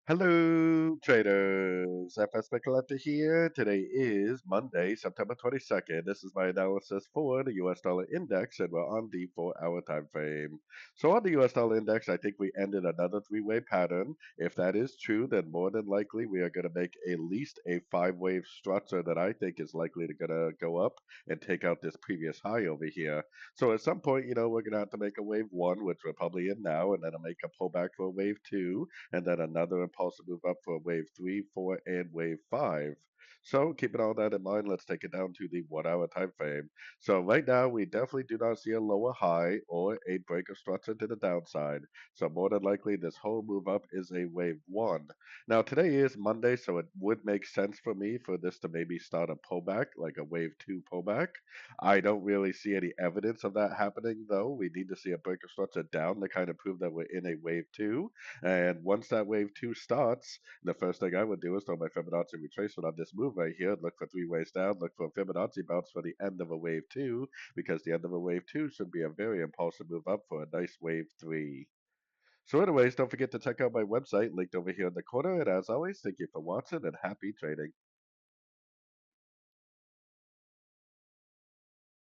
Hello, traders. FX Pip Collector here. Today is Monday, September 22nd. This is my analysis for the US dollar index, and we're on the 4-hour time frame. So, on the US dollar index, I think we ended another three-way pattern. If that is true, then more than likely we are going to make at least a five-wave structure that I think is likely to gonna go up and take out this previous high over here. So, at some point, we're going to have to make a wave one, which we're probably in now, and then make a pullback for a wave two and then another impulsive move up for wave three, four, and wave five. So keeping all that in mind, let's take it down to the 1 hour time frame. So right now we definitely do not see a lower high or a break of structure to the downside. So more than likely this whole move up is a wave one. Now today is Monday, so it would make sense for me for this to maybe start a pullback, like a wave two pullback. I don't really see any evidence of that happening though. We need to see a break of structure down to kind of prove that we're in a wave two. And once that wave two starts, the first thing I would do is throw my Fibonacci retracement on this move right here, look for three ways down, look for a Fibonacci bounce for the end of a wave two, because the end of a wave two should be a very impulsive move up for a nice wave three. So anyways, don't forget to check out my website linked over here in the corner. And as always, thank you for watching and happy trading.